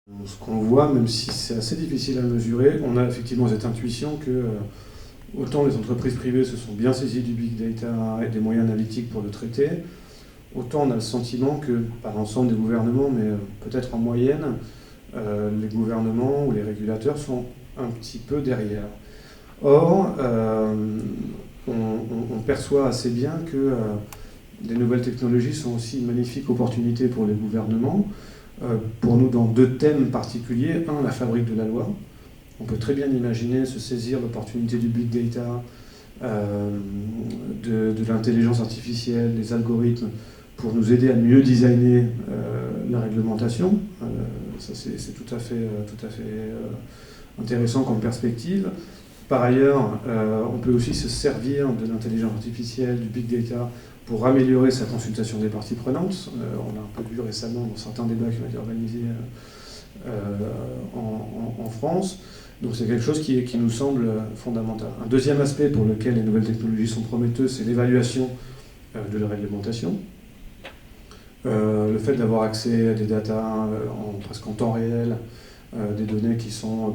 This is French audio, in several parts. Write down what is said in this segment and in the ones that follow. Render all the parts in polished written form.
Ce qu'on voit, même si c'est assez difficile à mesurer, on a effectivement cette intuition que autant les entreprises privées se sont bien saisies du big data et des moyens analytiques pour le traiter, autant on a le sentiment que, pas l'ensemble des gouvernements, mais peut-être en moyenne, les gouvernements ou les régulateurs sont un petit peu derrière. Or, on perçoit assez bien que les nouvelles technologies sont aussi une magnifique opportunité pour les gouvernements. Pour nous, dans deux thèmes particuliers. Un, la fabrique de la loi. On peut très bien imaginer se saisir l'opportunité du big data, de l'intelligence artificielle, des algorithmes, pour nous aider à mieux designer la réglementation. Ça, c'est tout à fait intéressant comme perspective. Par ailleurs, on peut aussi se servir de l'intelligence artificielle, du big data, pour améliorer sa consultation des parties prenantes. On a un peu vu récemment dans certains débats qui ont été organisés en France. Donc c'est quelque chose qui nous semble fondamental. Un deuxième aspect pour lequel les nouvelles technologies sont prometteuses, c'est l'évaluation de la réglementation. Le fait d'avoir accès à des datas presque en temps réel, des données qui sont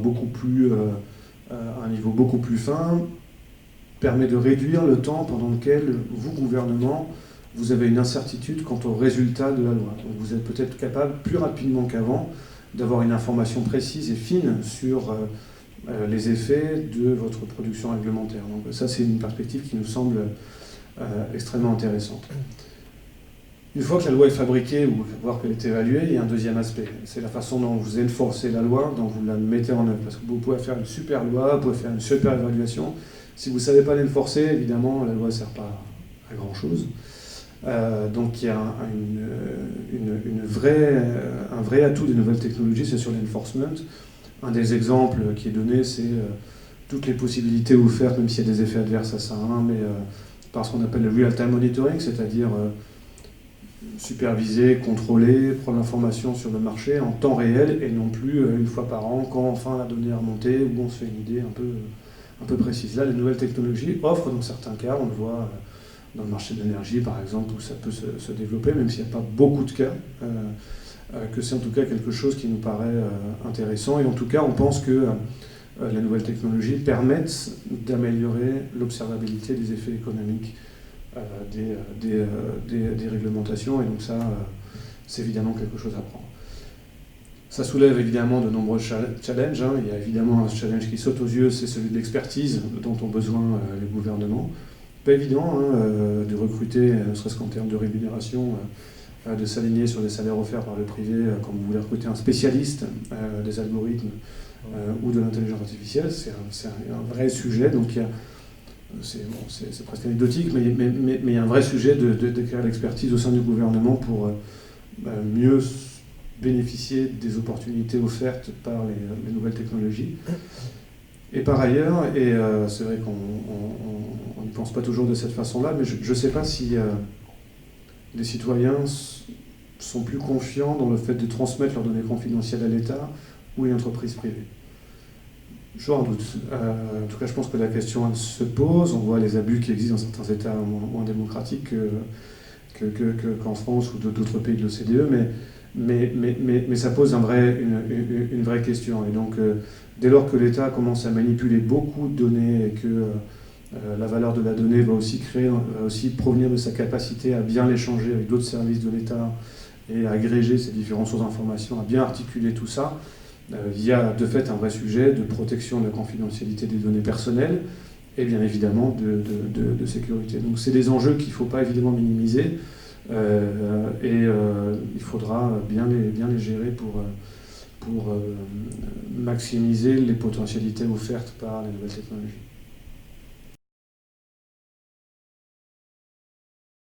à un niveau beaucoup plus fin, permet de réduire le temps pendant lequel vous, gouvernement, vous avez une incertitude quant au résultat de la loi. Donc vous êtes peut-être capable, plus rapidement qu'avant, d'avoir une information précise et fine sur les effets de votre production réglementaire. Donc ça, c'est une perspective qui nous semble extrêmement intéressante. Une fois que la loi est fabriquée ou voir qu'elle est évaluée, il y a un deuxième aspect. C'est la façon dont vous enforcez la loi, dont vous la mettez en œuvre. Parce que vous pouvez faire une super loi, vous pouvez faire une super évaluation. Si vous ne savez pas l'enforcer, évidemment, la loi ne sert pas à grand-chose. Donc il y a un vrai atout des nouvelles technologies, c'est sur l'enforcement. Un des exemples qui est donné, c'est toutes les possibilités offertes, même s'il y a des effets adverses à ça, mais par ce qu'on appelle le real-time monitoring, c'est-à-dire superviser, contrôler, prendre l'information sur le marché en temps réel et non plus une fois par an, quand enfin la donnée est remontée, où on se fait une idée un peu précise. Là, les nouvelles technologies offrent dans certains cas, on le voit dans le marché de l'énergie par exemple, où ça peut se développer, même s'il n'y a pas beaucoup de cas, que c'est en tout cas quelque chose qui nous paraît intéressant. Et en tout cas, on pense que les nouvelles technologies permettent d'améliorer l'observabilité des effets économiques des réglementations, et donc ça, c'est évidemment quelque chose à prendre. Ça soulève évidemment de nombreux challenges. Il y a évidemment un challenge qui saute aux yeux, c'est celui de l'expertise dont ont besoin les gouvernements. Pas évident de recruter, ne serait-ce qu'en termes de rémunération, de s'aligner sur des salaires offerts par le privé quand vous voulez recruter un spécialiste des algorithmes ou de l'intelligence artificielle. C'est un vrai sujet. Donc c'est presque anecdotique, mais il y a un vrai sujet d'écrire l'expertise au sein du gouvernement pour mieux bénéficier des opportunités offertes par les nouvelles technologies. Et par ailleurs, et c'est vrai qu'on n'y pense pas toujours de cette façon-là, mais je ne sais pas si les citoyens sont plus confiants dans le fait de transmettre leurs données confidentielles à l'État ou à une entreprise privée. J'en doute. En tout cas, je pense que la question elle se pose. On voit les abus qui existent dans certains États moins démocratiques qu'en France ou d'autres pays de l'OCDE, mais ça pose une vraie question. Et donc, dès lors que l'État commence à manipuler beaucoup de données et que la valeur de la donnée va aussi provenir de sa capacité à bien l'échanger avec d'autres services de l'État et à agréger ces différentes sources d'informations, à bien articuler tout ça, il y a de fait un vrai sujet de protection de la confidentialité des données personnelles et bien évidemment de sécurité. Donc c'est des enjeux qu'il ne faut pas évidemment minimiser et il faudra bien les gérer pour maximiser les potentialités offertes par les nouvelles technologies.